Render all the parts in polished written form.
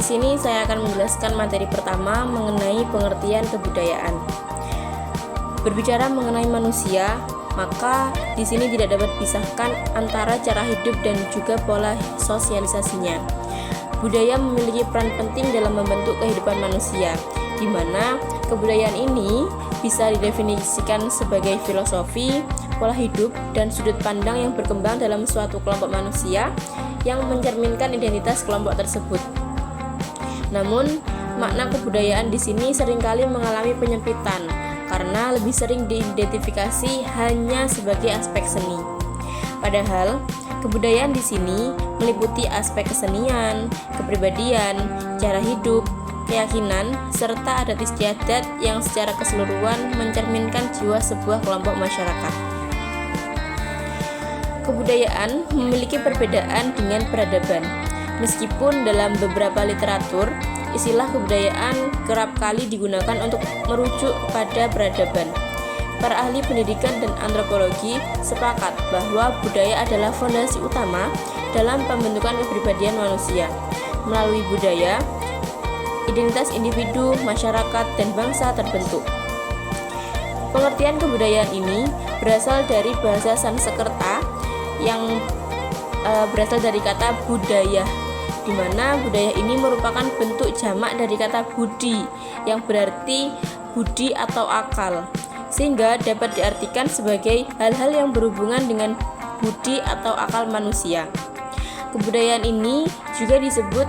Di sini saya akan menjelaskan materi pertama mengenai pengertian kebudayaan. Berbicara mengenai manusia, maka di sini tidak dapat dipisahkan antara cara hidup dan juga pola sosialisasinya. Budaya memiliki peran penting dalam membentuk kehidupan manusia, di mana kebudayaan ini bisa didefinisikan sebagai filosofi, pola hidup, dan sudut pandang yang berkembang dalam suatu kelompok manusia yang mencerminkan identitas kelompok tersebut. Namun, makna kebudayaan di sini seringkali mengalami penyempitan karena lebih sering diidentifikasi hanya sebagai aspek seni. Padahal, kebudayaan di sini meliputi aspek kesenian, kepribadian, cara hidup, keyakinan, serta adat istiadat yang secara keseluruhan mencerminkan jiwa sebuah kelompok masyarakat. Kebudayaan memiliki perbedaan dengan peradaban. Meskipun dalam beberapa literatur, istilah kebudayaan kerap kali digunakan untuk merujuk pada peradaban. Para ahli pendidikan dan antropologi sepakat bahwa budaya adalah fondasi utama dalam pembentukan kepribadian manusia. Melalui budaya, identitas individu, masyarakat, dan bangsa terbentuk. Pengertian kebudayaan ini berasal dari bahasa Sanskerta yang berasal dari kata budaya, di mana budaya ini merupakan bentuk jamak dari kata budi yang berarti budi atau akal, sehingga dapat diartikan sebagai hal-hal yang berhubungan dengan budi atau akal manusia. Kebudayaan ini juga disebut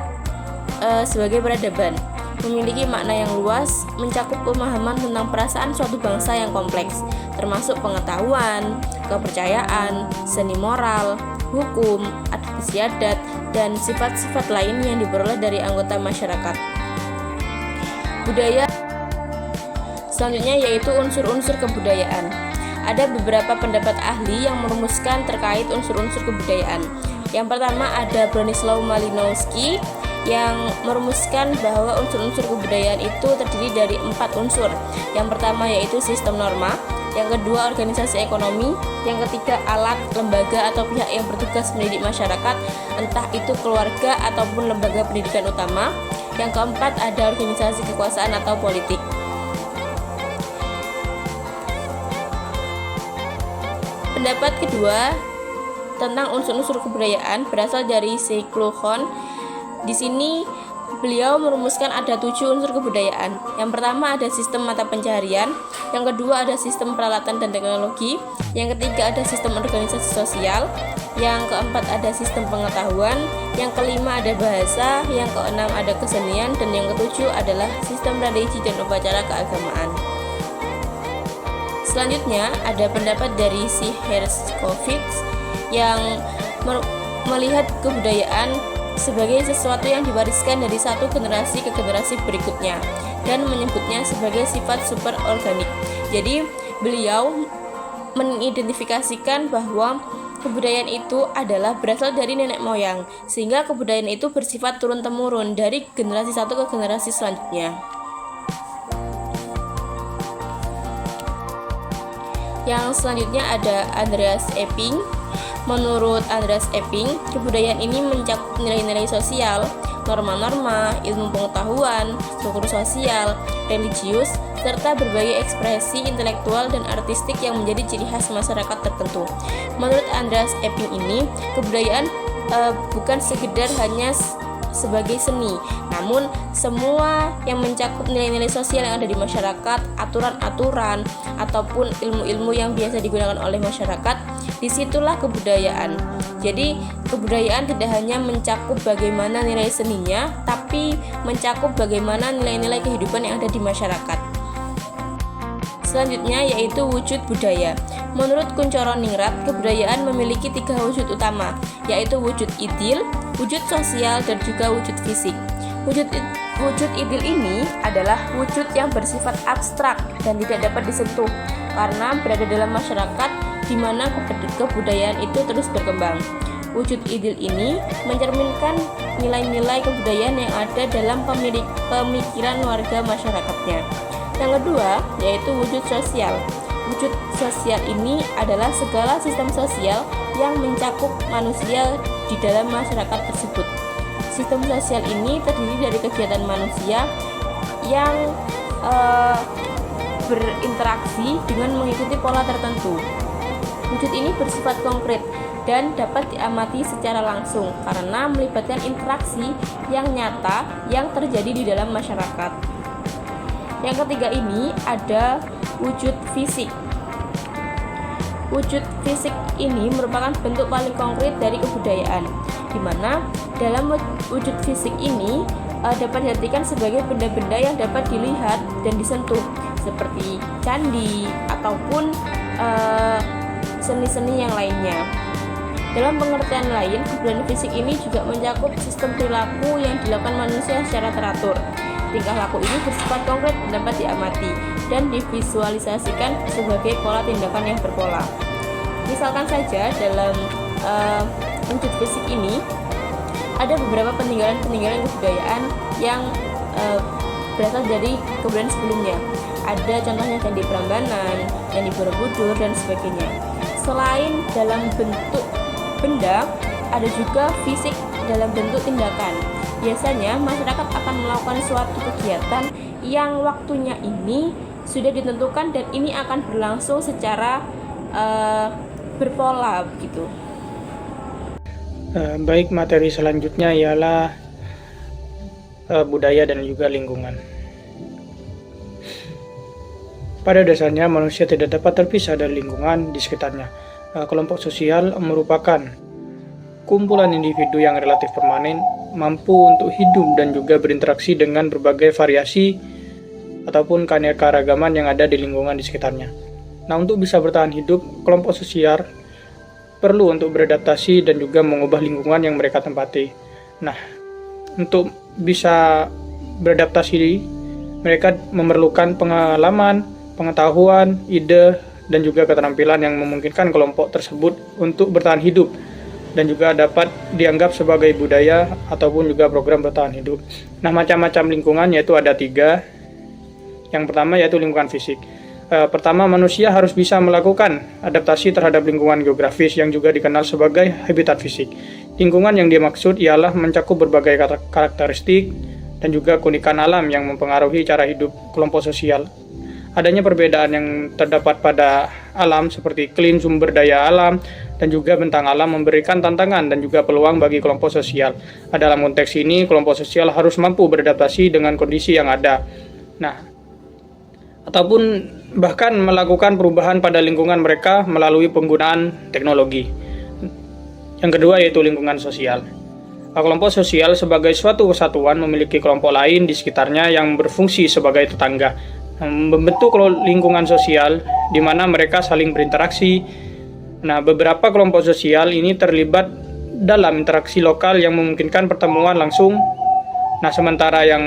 sebagai peradaban, memiliki makna yang luas, mencakup pemahaman tentang perasaan suatu bangsa yang kompleks, termasuk pengetahuan, kepercayaan, seni moral, hukum, adat istiadat, dan sifat-sifat lain yang diperoleh dari anggota masyarakat. Budaya selanjutnya yaitu unsur-unsur kebudayaan. Ada beberapa pendapat ahli yang merumuskan terkait unsur-unsur kebudayaan. Yang pertama ada Bronislaw Malinowski yang merumuskan bahwa unsur-unsur kebudayaan itu terdiri dari 4 unsur. Yang pertama yaitu sistem norma, yang kedua organisasi ekonomi, yang ketiga alat, lembaga atau pihak yang bertugas mendidik masyarakat, entah itu keluarga ataupun lembaga pendidikan utama, yang keempat ada organisasi kekuasaan atau politik. Pendapat kedua tentang unsur-unsur kebudayaan berasal dari Seclucon. Di sini beliau merumuskan ada 7 unsur kebudayaan. Yang pertama ada sistem mata pencaharian, yang kedua ada sistem peralatan dan teknologi, yang ketiga ada sistem organisasi sosial, yang keempat ada sistem pengetahuan, yang kelima ada bahasa, yang keenam ada kesenian, dan yang ketujuh adalah sistem tradisi dan upacara keagamaan. Selanjutnya ada pendapat dari si Herskovits yang melihat kebudayaan sebagai sesuatu yang diwariskan dari satu generasi ke generasi berikutnya dan menyebutnya sebagai sifat super organik. Jadi beliau mengidentifikasikan bahwa kebudayaan itu adalah berasal dari nenek moyang, sehingga kebudayaan itu bersifat turun-temurun dari generasi satu ke generasi selanjutnya. Yang selanjutnya ada Andreas Epping. Menurut Andreas Epping, kebudayaan ini mencakup nilai-nilai sosial, norma-norma, ilmu pengetahuan, struktur sosial, religius, serta berbagai ekspresi intelektual dan artistik yang menjadi ciri khas masyarakat tertentu. Menurut Andreas Epping ini, kebudayaan bukan sekedar hanya sebagai seni, namun semua yang mencakup nilai-nilai sosial yang ada di masyarakat, aturan-aturan, ataupun ilmu-ilmu yang biasa digunakan oleh masyarakat, disitulah kebudayaan. Jadi kebudayaan tidak hanya mencakup bagaimana nilai seninya, tapi mencakup bagaimana nilai-nilai kehidupan yang ada di masyarakat. Selanjutnya yaitu wujud budaya. Menurut Kuncoro Ningrat, kebudayaan memiliki 3 wujud utama, yaitu wujud idil, wujud sosial, dan juga wujud fisik. Wujud idil ini adalah wujud yang bersifat abstrak dan tidak dapat disentuh karena berada dalam masyarakat di mana kebudayaan itu terus berkembang. Wujud idil ini mencerminkan nilai-nilai kebudayaan yang ada dalam pemikiran warga masyarakatnya. Yang kedua yaitu wujud sosial. Wujud sosial ini adalah segala sistem sosial yang mencakup manusia di dalam masyarakat tersebut. Sistem sosial ini terdiri dari kegiatan manusia yang berinteraksi dengan mengikuti pola tertentu. Wujud ini bersifat konkret dan dapat diamati secara langsung karena melibatkan interaksi yang nyata yang terjadi di dalam masyarakat. Yang ketiga ini ada wujud fisik. Wujud fisik ini merupakan bentuk paling konkret dari kebudayaan, di mana dalam wujud fisik ini dapat diartikan sebagai benda-benda yang dapat dilihat dan disentuh, seperti candi ataupun seni-seni yang lainnya. Dalam pengertian lain, kebudayaan fisik ini juga mencakup sistem perilaku yang dilakukan manusia secara teratur. Tingkah laku ini bersifat konkret dan dapat diamati dan divisualisasikan sebagai pola tindakan yang berpola. Misalkan saja dalam wujud fisik ini ada beberapa peninggalan kebudayaan yang berasal dari kebudayaan sebelumnya. Ada contohnya Candi Prambanan, Candi Borobudur, dan sebagainya. Selain dalam bentuk benda, ada juga fisik dalam bentuk tindakan. Biasanya masyarakat akan melakukan suatu kegiatan yang waktunya ini sudah ditentukan dan ini akan berlangsung secara berpola begitu. Baik, materi selanjutnya ialah budaya dan juga lingkungan. Pada dasarnya manusia tidak dapat terpisah dari lingkungan di sekitarnya. Kelompok sosial merupakan kumpulan individu yang relatif permanen, mampu untuk hidup dan juga berinteraksi dengan berbagai variasi ataupun keanekaragaman yang ada di lingkungan di sekitarnya. Nah, untuk bisa bertahan hidup, kelompok sosial perlu untuk beradaptasi dan juga mengubah lingkungan yang mereka tempati. Nah, untuk bisa beradaptasi, mereka memerlukan pengalaman, pengetahuan, ide, dan juga keterampilan yang memungkinkan kelompok tersebut untuk bertahan hidup dan juga dapat dianggap sebagai budaya ataupun juga program bertahan hidup. Nah, macam-macam lingkungan yaitu ada 3. Yang pertama yaitu lingkungan fisik. Pertama, manusia harus bisa melakukan adaptasi terhadap lingkungan geografis yang juga dikenal sebagai habitat fisik. Lingkungan yang dimaksud ialah mencakup berbagai karakteristik dan juga keunikan alam yang mempengaruhi cara hidup kelompok sosial. Adanya perbedaan yang terdapat pada alam seperti iklim, sumber daya alam, dan juga bentang alam memberikan tantangan dan juga peluang bagi kelompok sosial. Dalam konteks ini, kelompok sosial harus mampu beradaptasi dengan kondisi yang ada. Nah, ataupun bahkan melakukan perubahan pada lingkungan mereka melalui penggunaan teknologi. Yang kedua yaitu lingkungan sosial. Kelompok sosial sebagai suatu kesatuan memiliki kelompok lain di sekitarnya yang berfungsi sebagai tetangga, membentuk lingkungan sosial di mana mereka saling berinteraksi. Nah, beberapa kelompok sosial ini terlibat dalam interaksi lokal yang memungkinkan pertemuan langsung. Nah, sementara yang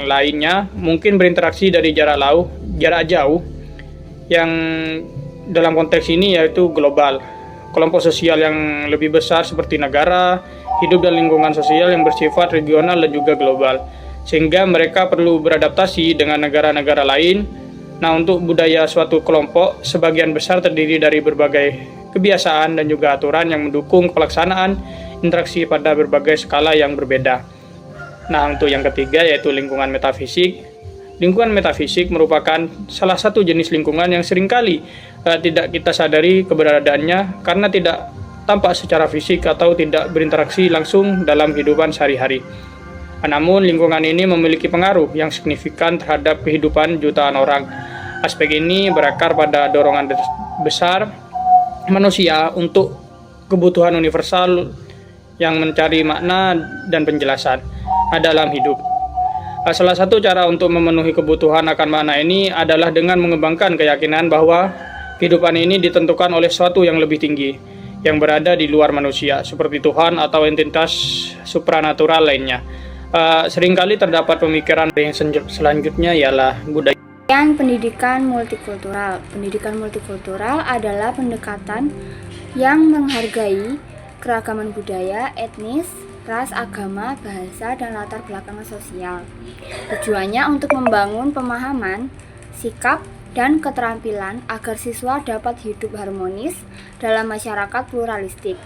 lainnya mungkin berinteraksi dari jarak jauh yang dalam konteks ini yaitu global. Kelompok sosial yang lebih besar seperti negara, hidup dan lingkungan sosial yang bersifat regional dan juga global, sehingga mereka perlu beradaptasi dengan negara-negara lain. Nah, untuk budaya suatu kelompok sebagian besar terdiri dari berbagai kebiasaan dan juga aturan yang mendukung pelaksanaan interaksi pada berbagai skala yang berbeda. Nah, untuk yang ketiga yaitu lingkungan metafisik. Lingkungan metafisik merupakan salah satu jenis lingkungan yang seringkali tidak kita sadari keberadaannya karena tidak tampak secara fisik atau tidak berinteraksi langsung dalam kehidupan sehari-hari. Namun, lingkungan ini memiliki pengaruh yang signifikan terhadap kehidupan jutaan orang. Aspek ini berakar pada dorongan besar manusia untuk kebutuhan universal yang mencari makna dan penjelasan dalam hidup. Salah satu cara untuk memenuhi kebutuhan akan makna ini adalah dengan mengembangkan keyakinan bahwa kehidupan ini ditentukan oleh sesuatu yang lebih tinggi, yang berada di luar manusia, seperti Tuhan atau entitas supranatural lainnya. Seringkali terdapat pemikiran yang selanjutnya ialah budaya. Pendidikan multikultural. Pendidikan multikultural adalah pendekatan yang menghargai keragaman budaya, etnis, ras, agama, bahasa, dan latar belakang sosial. Tujuannya untuk membangun pemahaman, sikap, dan keterampilan agar siswa dapat hidup harmonis dalam masyarakat pluralistik.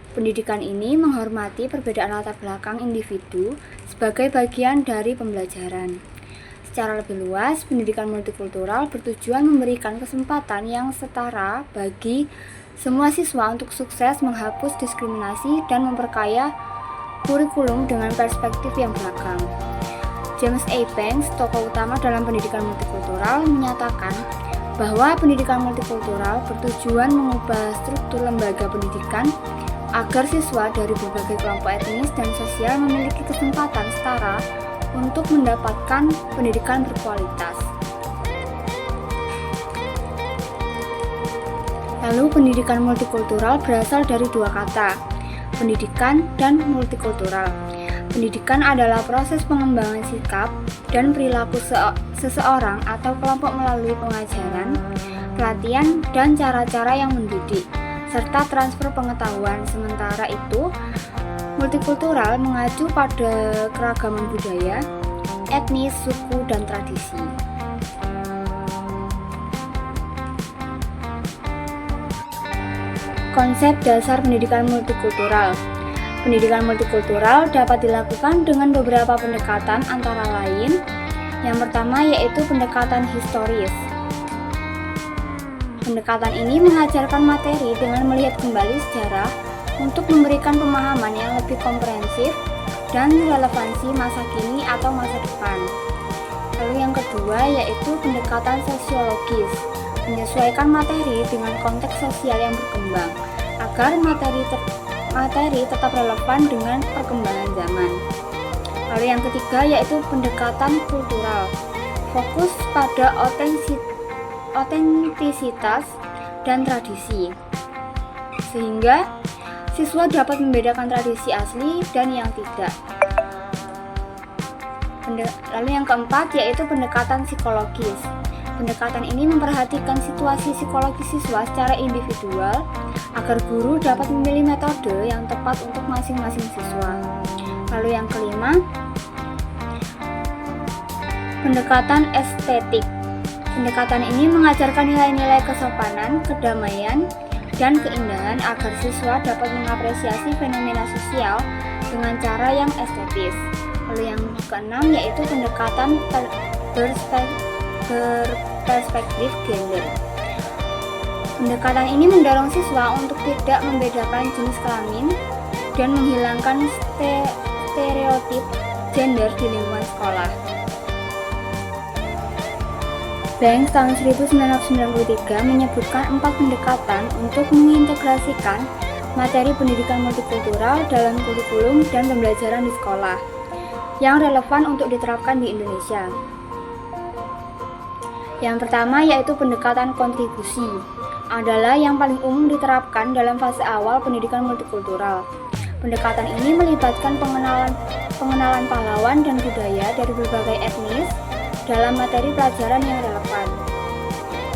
Pendidikan ini menghormati perbedaan latar belakang individu sebagai bagian dari pembelajaran. Secara lebih luas, pendidikan multikultural bertujuan memberikan kesempatan yang setara bagi semua siswa untuk sukses menghapus diskriminasi dan memperkaya kurikulum dengan perspektif yang beragam. James A. Banks, tokoh utama dalam pendidikan multikultural, menyatakan bahwa pendidikan multikultural bertujuan mengubah struktur lembaga pendidikan agar siswa dari berbagai kelompok etnis dan sosial memiliki kesempatan setara untuk mendapatkan pendidikan berkualitas. Lalu, pendidikan multikultural berasal dari dua kata, pendidikan dan multikultural. Pendidikan adalah proses pengembangan sikap dan perilaku seseorang atau kelompok melalui pengajaran, pelatihan, dan cara-cara yang mendidik, serta transfer pengetahuan. Sementara itu, multikultural mengacu pada keragaman budaya, etnis, suku, dan tradisi. Konsep dasar pendidikan multikultural. Pendidikan multikultural dapat dilakukan dengan beberapa pendekatan, antara lain yang pertama yaitu pendekatan historis. Pendekatan ini mengajarkan materi dengan melihat kembali sejarah untuk memberikan pemahaman yang lebih komprehensif dan relevansi masa kini atau masa depan. Lalu yang kedua yaitu pendekatan sosiologis, menyesuaikan materi dengan konteks sosial yang berkembang agar materi tetap relevan dengan perkembangan zaman. Lalu yang ketiga yaitu pendekatan kultural, fokus pada otentisitas dan tradisi, sehingga siswa dapat membedakan tradisi asli dan yang tidak. Lalu yang keempat yaitu pendekatan psikologis. Pendekatan ini memperhatikan situasi psikologis siswa secara individual agar guru dapat memilih metode yang tepat untuk masing-masing siswa. Lalu yang kelima, pendekatan estetik. Pendekatan ini mengajarkan nilai-nilai kesopanan, kedamaian, dan keindahan agar siswa dapat mengapresiasi fenomena sosial dengan cara yang estetis. Lalu yang keenam yaitu pendekatan berperspektif gender. Pendekatan ini mendorong siswa untuk tidak membedakan jenis kelamin dan menghilangkan stereotip gender di lingkungan sekolah. Banks tahun 1993 menyebutkan 4 pendekatan untuk mengintegrasikan materi pendidikan multikultural dalam kurikulum dan pembelajaran di sekolah yang relevan untuk diterapkan di Indonesia. Yang pertama yaitu pendekatan kontribusi, adalah yang paling umum diterapkan dalam fase awal pendidikan multikultural. Pendekatan ini melibatkan pengenalan pahlawan dan budaya dari berbagai etnis dalam materi pelajaran yang relevan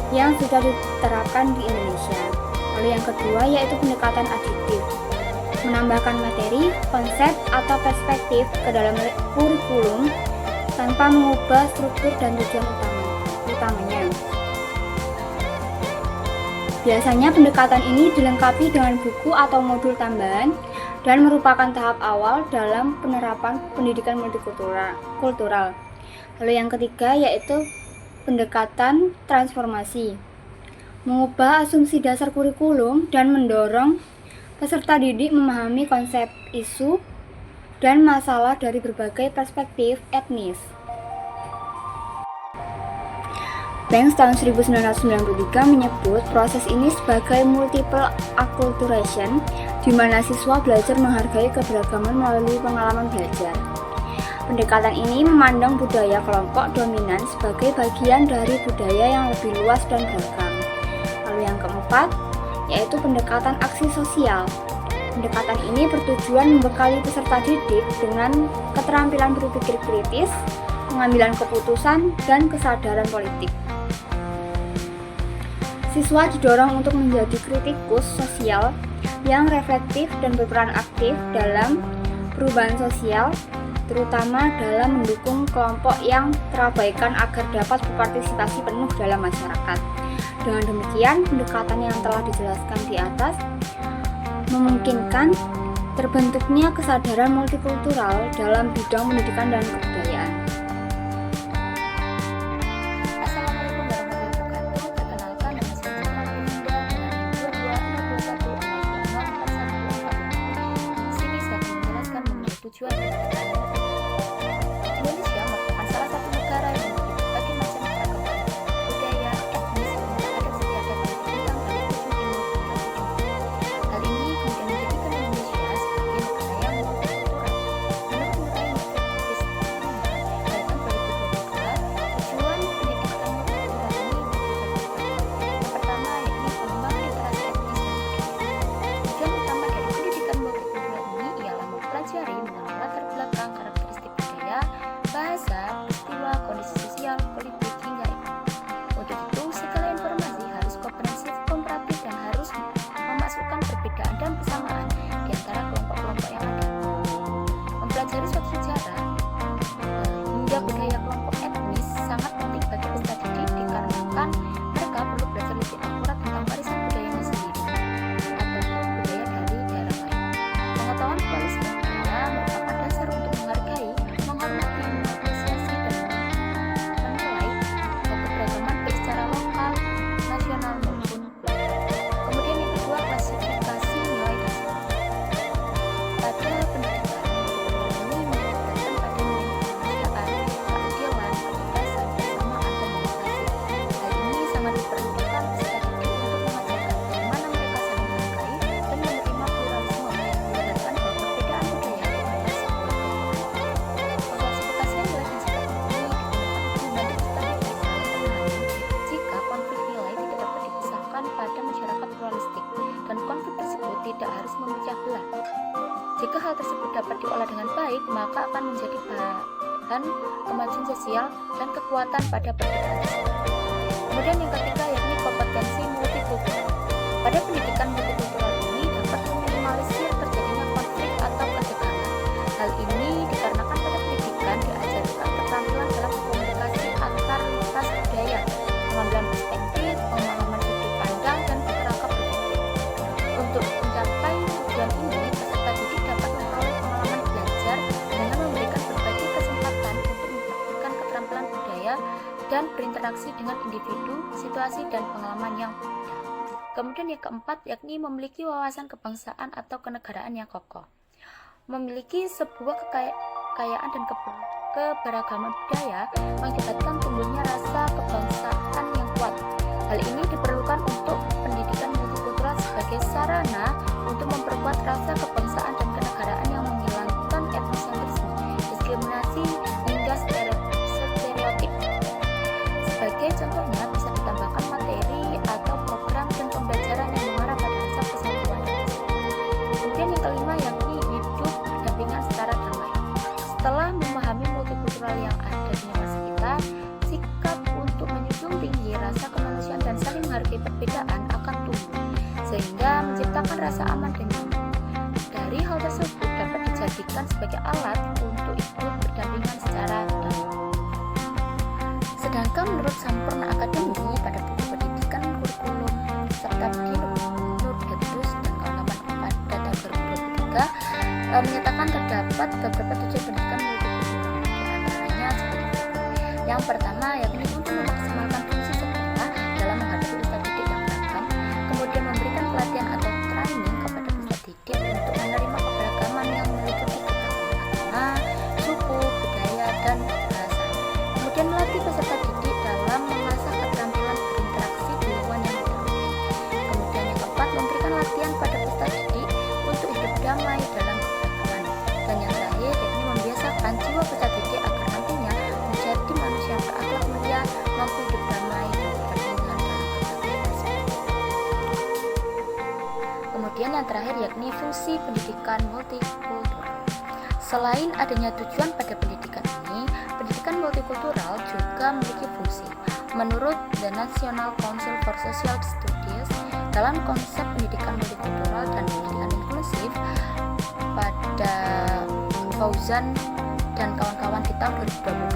yang sudah diterapkan di Indonesia. Lalu yang kedua yaitu pendekatan adiktif, menambahkan materi, konsep, atau perspektif ke dalam kurikulum tanpa mengubah struktur dan tujuan utamanya. Biasanya pendekatan ini dilengkapi dengan buku atau modul tambahan dan merupakan tahap awal dalam penerapan pendidikan multikultural. Lalu yang ketiga yaitu pendekatan transformasi, mengubah asumsi dasar kurikulum dan mendorong peserta didik memahami konsep, isu, dan masalah dari berbagai perspektif etnis. Banks tahun 1993 menyebut proses ini sebagai multiple acculturation, di mana siswa belajar menghargai keberagaman melalui pengalaman belajar. Pendekatan ini memandang budaya kelompok dominan sebagai bagian dari budaya yang lebih luas dan beragam. Lalu yang keempat, yaitu pendekatan aksi sosial. Pendekatan ini bertujuan membekali peserta didik dengan keterampilan berpikir kritis, pengambilan keputusan, dan kesadaran politik. Siswa didorong untuk menjadi kritikus sosial yang reflektif dan berperan aktif dalam perubahan sosial, terutama dalam mendukung kelompok yang terabaikan agar dapat berpartisipasi penuh dalam masyarakat. Dengan demikian, pendekatan yang telah dijelaskan di atas memungkinkan terbentuknya kesadaran multikultural dalam bidang pendidikan dan kebudayaan. Assalamualaikum warahmatullahi wabarakatuh. Perkenalkan, nama saya Citra Linda dengan 22 621 Di sini saya akan menjelaskan mengenai tujuan pendidikan. Indonesia merupakan salah satu negara yang memiliki berbagai macam keragaman budaya, etnis, serta adat istiadat yang terbentang dari ujung timur hingga ujung barat. Hal ini kemudian menjadikan Indonesia sebagai negara yang multikultural. Menurut Murai Universitas Indonesia, tahun 2022, tujuan pendidikan multikultural ini berbeda. Yang pertama yakni pengembangan literasi etnis dan budaya. Tujuan utama dari pendidikan multikultural ini ialah mempelajari mengenai latar belakang, karakteristik budaya, bahasa, peristiwa, kondisi sosial, politik, hingga ekonomi. Untuk itu, segala informasi harus komprehensif, komparatif, dan harus memasukkan perbedaan dan persamaan di antara kelompok-kelompok yang ada. Mempelajari suatu sejarah hingga budaya kelompok etnis sangat penting bagi peserta didik dikarenakan mereka perlu belajar lebih akurat tentang warisan budayanya sendiri ataupun budaya dari daerah lain. Pengetahuan pluralisme budaya merupakan dasar untuk menghargai, menghormati, mengapresiasi, dan menilai keberagaman baik secara lokal, nasional maupun global. Kemudian yang kedua, klasifikasi nilai dasar. Pada pendidikan, ini melibatkan pada nilai kemanusiaan, keadilan, kebebasan, kesamaan, dan demokrasi. Hal ini sangat diperlukan peserta didik untuk mengajarkan bagaimana mereka saling menghargai dan menerima pluralisme, mengajarkan bahwa perbedaan budaya adalah sebuah keunikan. Klasifikasi nilai dan sikap ini digunakan untuk membantu peserta didik dalam memahami jika konflik nilai tidak dapat dipisahkan pada masyarakat pluralistik dan konflik tersebut tidak harus memecah belah. Jika hal tersebut dapat diolah dengan baik, maka akan menjadi bahan kemajuan sosial dan kekuatan pada perbedaan tersebut. Kemudian yang ketiga yakni kompetensi multikultural. Pada pendidikan multikultural ini dapat meminimalisir terjadinya konflik atau ketegangan. Hal ini dikarenakan pada pendidikan diajarkan keterampilan dalam komunikasi antar lintas budaya, pengambilan perspektif, pemahaman sudut pandang, dan berkerangka berpikir. Untuk mencapai tujuan ini, peserta didik dapat memperoleh pengalaman belajar dengan memberikan berbagai kesempatan untuk mempraktikkan keterampilan budaya dan berinteraksi dengan individu, situasi, dan pengalaman yang berbeda. Kemudian yang keempat yakni memiliki wawasan kebangsaan atau kenegaraan yang kokoh. Memiliki sebuah kekayaan dan keberagaman budaya mengakibatkan tumbuhnya rasa kebangsaan yang kuat. Hal ini diperlukan untuk pendidikan multikultural sebagai sarana untuk memperkuat rasa kebangsaan dan kenegaraan yang menghilangkan etnosentrisme, diskriminasi, hingga stereotip. Sebagai contohnya bisa ditambahkan materi atau program dan pembelajaran yang mengarah pada rasa persatuan dan kesatuan. Kemudian yang kelima yakni hidup berdampingan secara damai. Setelah memahami multikultural yang ada di negara kita, sikap untuk menjunjung tinggi rasa kemanusiaan dan saling menghargai perbedaan akan tumbuh, sehingga menciptakan rasa aman dan nyaman. Dari hal tersebut dapat dijadikan sebagai alat untuk hidup berdampingan secara damai. Sedangkan menurut Sampurna Akademi pada buku pendidikan kurikulum serta Nur Getus dan kawan-kawan pada tahun 2023 menyatakan terdapat beberapa tujuan pendidikan multikultural, di antaranya sebagai berikut. Yang pertama yakni untuk memaksimalkan fungsi sekolah dalam menghadapi peserta didik yang beragam, kemudian memberikan pelatihan atau training kepada peserta didik untuk menerima keberagaman yang meliputi keberagaman agama, suku, budaya, dan bahasa. Kemudian melatih peserta didik dalam mengasah keterampilan berinteraksi di lingkungan yang heterogen. Kemudian yang keempat, memberikan latihan pada peserta didik untuk hidup damai dalam keberagaman. Dan yang terakhir yakni membiasakan jiwa peserta didik agar nantinya menjadi manusia yang berakhlak mulia, mampu hidup damai dan berdampingan dalam berbagai aspek. Kemudian yang terakhir yakni fungsi pendidikan multikultural. Selain adanya tujuan pada pendidikan ini, pendidikan multikultural juga memiliki fungsi. Menurut The National Council for Social Studies, dalam konsep pendidikan multikultural dan pendidikan inklusif pada Fauzan dan kawan-kawan di tahun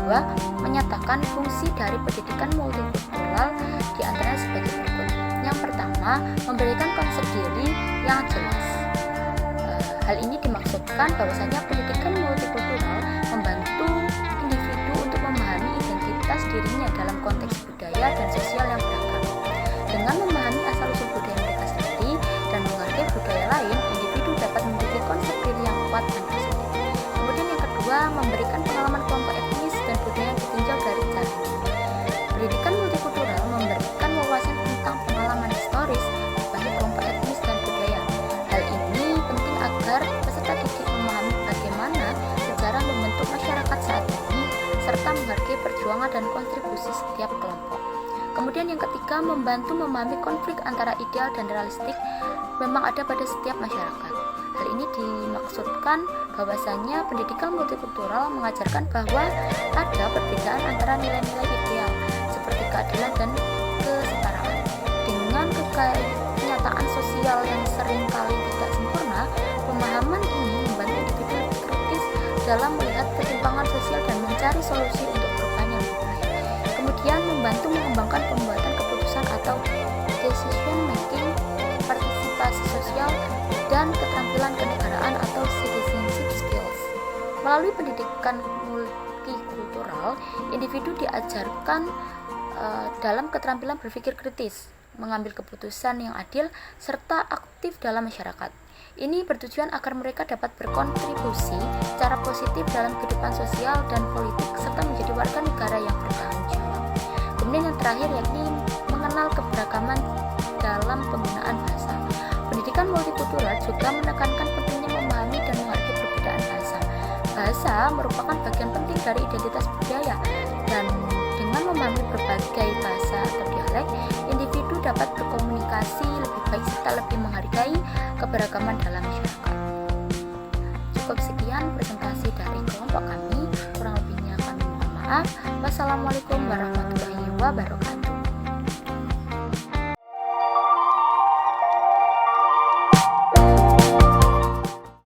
2022 menyatakan fungsi dari pendidikan multikultural diantaranya sebagai berikut. Yang pertama, memberikan konsep diri yang jelas. Hal ini dimaksudkan bahwasanya pendidikan multikultural membantu individu untuk memahami identitas dirinya dalam konteks budaya dan sosial yang beragam. Dengan memahami asal-usul budaya mereka sendiri dan menghargai budaya lain, individu dapat memiliki konsep diri yang kuat dan positif. Kemudian yang kedua, memberikan pengalaman kelompok etnis dan budaya yang ditinjau dari jalan. Pendidikan multikultural memberikan wawasan tentang pengalaman historis bagi kelompok etnis dan budaya. Hal ini penting agar peserta didik memahami bagaimana sejarah membentuk masyarakat saat ini serta menghargai perjuangan dan kontribusi setiap kelompok. Kemudian yang ketiga, membantu memahami konflik antara ideal dan realistik memang ada pada setiap masyarakat. Hal ini dimaksudkan bahwasanya pendidikan multikultural mengajarkan bahwa ada perbedaan antara nilai-nilai ideal seperti keadilan dan kesetaraan. Dengan kenyataan sosial yang seringkali tidak sempurna, pemahaman ini membantu individu lebih kritis dalam melihat ketimpangan sosial dan mencari solusi untuk perubahan yang lebih baik. Kemudian membantu mengembangkan pembuatan keputusan atau decision making, partisipasi sosial, dan keterampilan kenegaraan atau citizenship skills. Melalui pendidikan multikultural, individu diajarkan dalam keterampilan berpikir kritis, mengambil keputusan yang adil, serta aktif dalam masyarakat. Ini bertujuan agar mereka dapat berkontribusi secara positif dalam kehidupan sosial dan politik, serta menjadi warga negara yang bertanggung jawab. Kemudian yang terakhir yakni mengenal keberagaman dalam penggunaan bahasa. Pendidikan multikultural juga menekankan pentingnya memahami dan menghargai perbedaan bahasa. Bahasa merupakan bagian penting dari identitas budaya, dan dengan memahami berbagai bahasa atau dialek, individu dapat berkomunikasi lebih baik serta lebih menghargai keberagaman dalam masyarakat. Cukup sekian presentasi dari kelompok kami, kurang lebihnya kami mohon maaf. Wassalamualaikum warahmatullahi wabarakatuh.